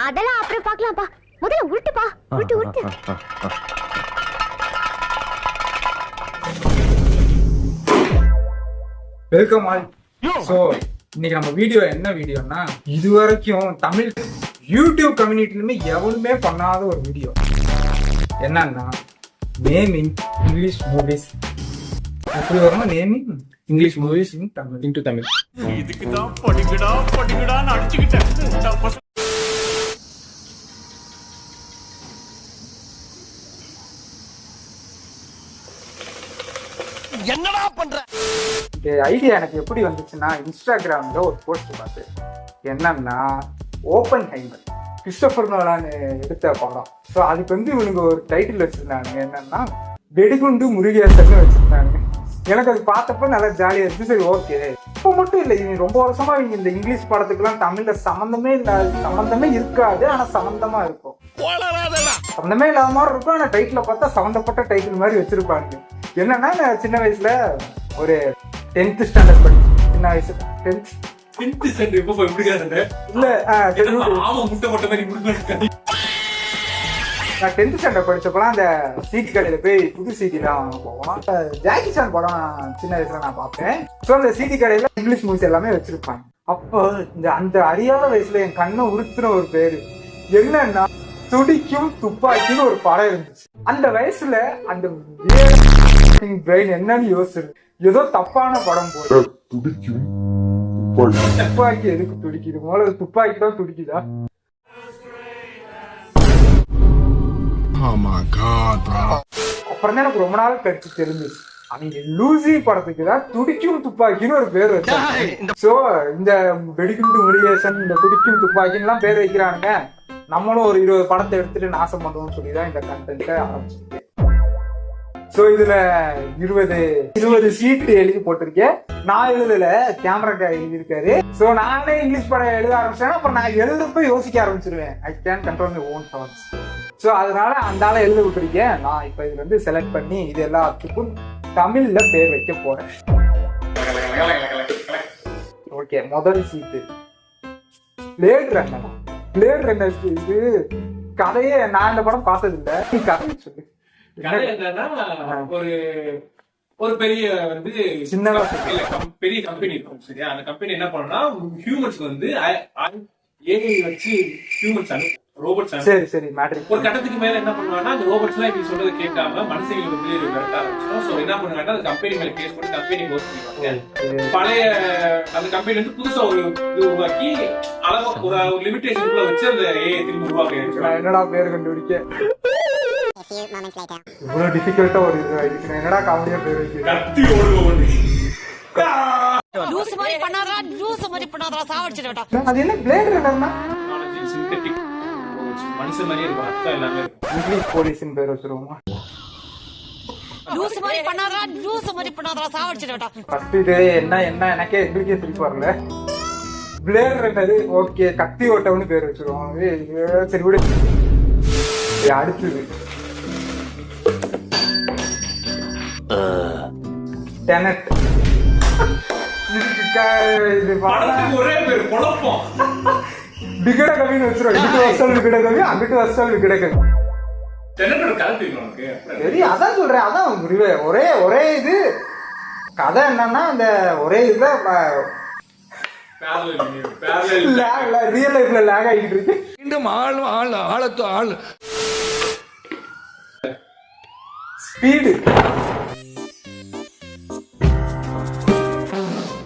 அதெல்லாம் அப்புறம் பார்க்கலாம்ப்பா. முதல்ல உருட்டுப்பா. உருட்டு உருட்டு. Welcome all. ஸோ இன்னைக்கு நம்ம வீடியோ என்ன வீடியோன்னா, இது வரைக்கும் தமிழ் யூடியூப் கம்யூனிட்டிலுமே எவனுமே பண்ணாத ஒரு வீடியோ. என்னன்னா, நேமிங் இங்கிலீஷ் மூவிஸ். எப்படி வரணும்? Naming English movies in Tamil into Tamil. இதுக்கு தான் படிக்கடான்னு அடிச்சுக்கிட்டேன். என்னடா பண்ற? இந்த ஐடியா எனக்கு எப்படி வந்துச்சுன்னா, இன்ஸ்டாகிராம்ல ஒரு போஸ்ட் பார்த்து. என்னன்னா, ஓப்பன் ஹைமர் கிறிஸ்டோபர் நோலான் எடுத்த படம். ஸோ அதுக்கு வந்து இவனுங்க ஒரு டைட்டில் வச்சிருந்தாங்க. என்னன்னா, வெடிகுண்டு முருகேசன் வச்சிருந்தாங்க. எனக்கு அது பார்த்தப்ப நல்லா ஜாலியா இருந்துச்சு. சரி, ஓகே. இப்போ மட்டும் இல்லை, இவங்க ரொம்ப வருஷமா இவங்க இந்த இங்கிலீஷ் படத்துக்குலாம் தமிழ்ல சம்மந்தமே இருக்காது. ஆனா சம்மந்தமா இருக்கும். சம்மந்தமே இல்லாத மாதிரி இருக்கும். ஆனா டைட்டில பார்த்தா சம்மந்தப்பட்ட டைட்டில் மாதிரி வச்சிருப்பாங்க. என்னன்னா, நான் சின்ன வயசுல ஒரு 10th ஸ்டாண்டர்ட் படிச்சேன். சின்ன வயசு 10th ஸ்டாண்டர்ட் எப்போ போய் முடிக்காது இல்ல. நான் 10th ஸ்டாண்டர்ட் படிச்சப்பலாம் அந்த சீடி கடையில போய் புது சீடி தான் வாங்க போவோம். ஜாக்கி சான் படம் சின்ன வயசுல நான் பார்த்தேன். ஸோ அந்த சீடி கடையில இங்கிலீஷ் மூவிஸ் எல்லாமே வச்சிருப்பாங்க. அப்போ அந்த அறியாத வயசுல என் கண்ணை உறுத்துன ஒரு பேரு என்னன்னா, துடிக்கும் துப்பாக்கின்னு ஒரு படம் இருந்துச்சு. அந்த வயசுல அந்த பிரெயின் என்னன்னு யோசிச்சு, ஏதோ தப்பான படம் போது. துப்பாக்கி எதுக்கு துடிக்குது? முதல்ல துப்பாக்கி தான் துடிக்குதா? அப்புறம் தான் எனக்கு ரொம்ப நாள் கழிச்சு தெரிஞ்சிச்சு, அவங்க லூசி படத்துக்கு தான் துடிக்கும் துப்பாக்கின்னு ஒரு பேர் வச்சாங்க. சோ இந்த வெடிகுண்டு முருகேசன், இந்த துடிக்கும் துப்பாக்கின்னு எல்லாம் பேர் வைக்கிறானுங்க. நம்மளும் ஒரு 20 படத்தை எடுத்துட்டு நாசம் பண்ணுவோம்னு சொல்லிதான் இந்த கண்டென்ட்டை ஆரம்பிச்சிருக்கேன். சோ இதுல 20 சீட்டு எழுதி போட்டிருக்கேன். நான் எழுதல, கேமரா எழுதியிருக்காரு. சோ நானே இங்கிலீஷ் படம் எழுத ஆரம்பிச்சேன். அப்புறம் நான் எழுதப்ப யோசிக்க ஆரம்பிச்சிருவேன். I can control my own thoughts. So அதனால அந்த ஆளை எழுத விட்டுருக்கேன். நான் இப்ப இதுல இருந்து செலக்ட் பண்ணி இது எல்லாத்துக்கும் தமிழ்ல பேர் வைக்க போறேன். ஓகே, முதல் சீட்டு பிளேட் ரன்னர். பிளேட் ரன்னர் இது கதையே நான் இந்த படம் பார்த்தது இல்லை. நீ கதை சொல்லு. என்னன்னா, ஒரு பெரிய வந்து சின்னதா பெரிய கம்பெனி இருக்கும். சரியா? அந்த கம்பெனி என்ன பண்ணா, ஹியூமன்ஸ்க்கு வந்து ஏஐ வச்சு ஹியூமன்ஸ் ரோபோட்ஸ் சரி ஒரு கட்டத்துக்கு மேல என்ன பண்ணுவாங்கன்னா, அந்த ரோபோட்ஸ் எல்லாம் இப்படி சொல்றதை கேட்காம மனுஷங்களுக்கு வந்து விரட்ட ஆரம்பிச்சிடும். சோ என்ன பண்ணுவாங்கன்னா, அந்த கம்பெனி மேல கேஸ் போட்டு கம்பெனி க்ளோஸ் பண்ணிடுவாங்க. பழைய அந்த கம்பெனி வந்து புதுசா ஒரு இது உருவாக்கி அளவு ஒரு லிமிடேஷனுக்குள்ள வச்சு அந்த ஏஐ திரும்ப உருவாக்க. என்னடா பேர் கண்டுபிடிக்க இவ்வளவு டிஃபிகல்ட்டா ஒரு இது என்னடா காமெடியா பேர் வைக்க? கத்தி ஓடுவோம். அது என்ன பிளேட் ரன்னர்னா? சிந்தெடிக் மனுஷன் மாதிரியே இருக்கும். அர்த்தம் எல்லாமே இங்கிலீஷ் போலீஸ்னு பேர் வச்சிருவோமா? ஃபர்ஸ்ட் இது என்ன எனக்கே எங்களுக்கே திருப்பி வரல. பிளேட் ரன்னர் ஓகே, கத்தி ஓட்டம்னு பேர் வச்சிருவோம். சரி விடு. அடுத்தது டெனட். ஒரே பேர் குழப்பம். விகட கவின்னு வச்சிருவோம். இங்கிட்டு வசல் விகட கவி, அங்கிட்டு வசல் விகட கவி. சரி, அதான் சொல்றேன். அதான் முடிவே. ஒரே இது கதை என்னன்னா, அந்த ஒரே இதுல ரியல் லைஃப்ல லேக் ஆகிட்டு இருக்கு. மீண்டும் ஆள் ஸ்பீடு.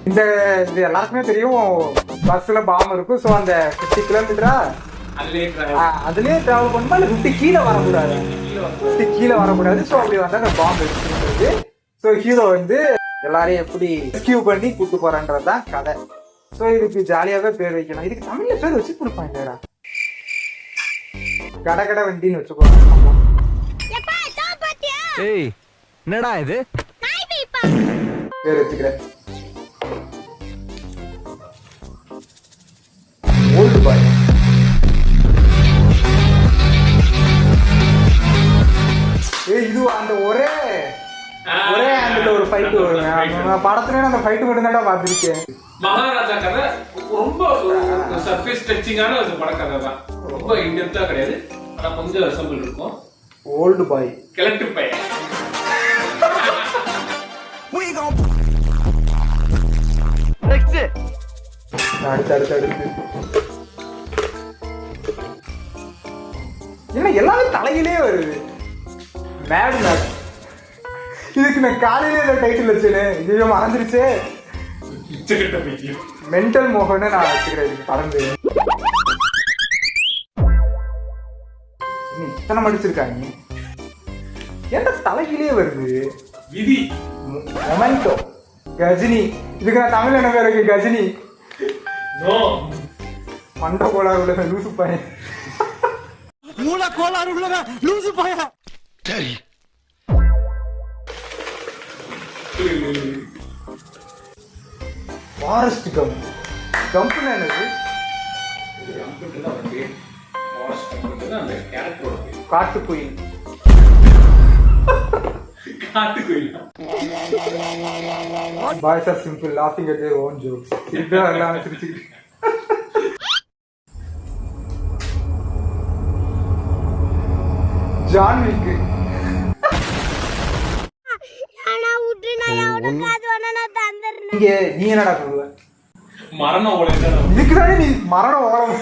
இந்த இது எல்லாருக்குமே தெரியும், பஸ்ல பாம் இருக்கும். ஸோ அந்த 50 கிலோமீட்டரா அதுலயே டிராவல் பண்ணுமா, இல்லை 50 கீழே வரக்கூடாது. 50 கீழே வரக்கூடாது. ஸோ அப்படி வந்து அந்த பாம்பு எடுத்துக்கிறது. ஸோ ஹீரோ வந்து எல்லாரையும் எப்படி ரெஸ்கியூ பண்ணி கூட்டு போறான்றதுதான் கதை. ஸோ இதுக்கு ஜாலியாவே பேர் வைக்கணும். இதுக்கு தமிழ்ல பேர் வச்சு கொடுப்பாங்க. கடை வண்டின்னு வச்சுக்கோங்க. என்னடா இது பேர் வச்சுக்கிறேன். Old boy. இது அந்த ஒரே ஆண்டில் ஒரு ஃபைட் வரும். படத்துல அந்த ஃபைட் மட்டும் தான் பார்த்துருக்கேன். மகாராஜா கதை ரொம்ப சர்ஃபேஸ் டச்சிங்கான ஒரு படக்கதை தான். ரொம்ப இன்டெப்தா கிடையாது, ஆனா கொஞ்சம் சிம்பிள் இருக்கும். Old boy. கிழட்டு பையன். அடுத்து என்ன எல்லாமே தலையிலே வருது. Mad mad. இதுக்கு நான் காலையிலே இந்த டைட்டில் வச்சேனே, இது மறந்துருச்சே. பிச்சைக்கிட்ட பையன். மென்டல் மோகன்னு நான் வச்சுக்கிறேன் இதுக்கு பறந்து. இத்தனை மடிச்சிருக்காங்க, என்ன தலையிலே வருது. விதி. மொமெண்டோ. கஜினி. இதுக்கு நான் தமிழ் என்ன பேர் இருக்கு? கஜினி. நோ. மண்ட கோளாறு உள்ள லூசு பையன். மூல கோளாறு உள்ளவ லூசு பையா. சரி. ஃபாரஸ்ட் கம்ப். கம்ப்னா என்னது? அந்த கேரக்டரோட பேர். காட்டுக்குயில். காட்டுக்குயில். Boys are simple, laughing at their own jokes. இதுதான் எல்லாம் சிரிச்சுக்கிட்டு. John Wick. நீங்க நீ என்னடா சொல்லுவ? மரண ஓலை. இதுக்குதானே நீ மரண ஓலம்.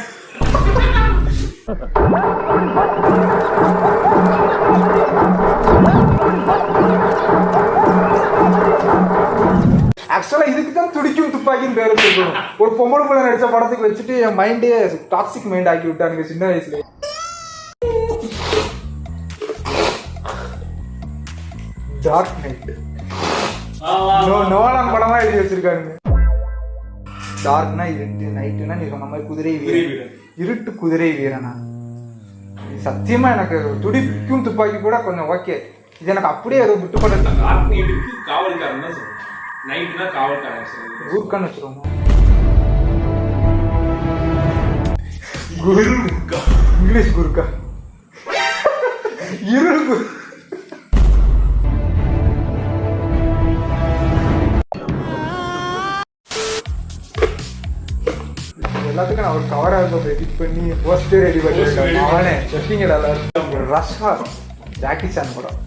ஆக்சுவலா இதுக்கு தான் துடிக்கும் துப்பாக்கின்னு பேர் வச்சிருக்கணும். ஒரு பொம்பளை பிள்ளை நடிச்ச படத்துக்கு வச்சுட்டு என் மைண்டே டாக்ஸிக் மைண்ட் ஆக்கி விட்டானுங்க சின்ன வயசுல. Dark night. நோலான் படமா எழுதி வச்சிருக்கானுங்க. டார்க்னா இருட்டு, நைட்டுனா நீ சொன்ன மாதிரி குதிரை வீரன். இருட்டு குதிரை வீரனா? சத்தியமா எனக்கு துடிக்கும் துப்பாக்கி கூட கொஞ்சம் ஓகே. இது எனக்கு அப்படியே ஏதோ விட்டு பண்ண. காவல்காரன் தான் சொல்றேன். நைட்னா காவல்காரன் சொல்லுங்க. குர்கான்னு வச்சிருவோம். குர்கா. இங்கிலீஷ் குர்கா. இருள் குர். எல்லாத்துக்கும் நான் ஒரு கவர் ஆல்பம் எடிட் பண்ணி போஸ்டர் ரெடி பண்ணிருக்கேன். அவனே செட்டிங்கடா ரஷ்மா ஜாக்கி சான் படம்.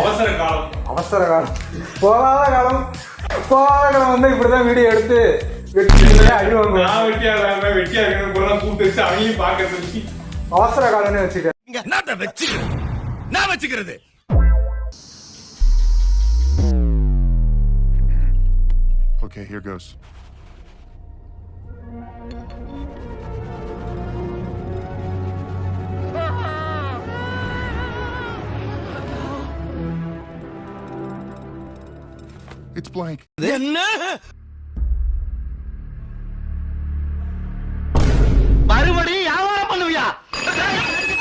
அவசர காலம். அவசர காலம். போகாத காலம். போகாத காலம் வந்து இப்படிதான் வீடியோ எடுத்து வெட்டி அடிவாங்க. நான் வெட்டியா இருக்கணும் போல கூப்பிட்டு வச்சு அவங்களையும் பாக்குறது. அவசர காலம்னு வச்சுக்க. நான் வச்சுக்கிறது. Okay, here goes. It's blank. என்ன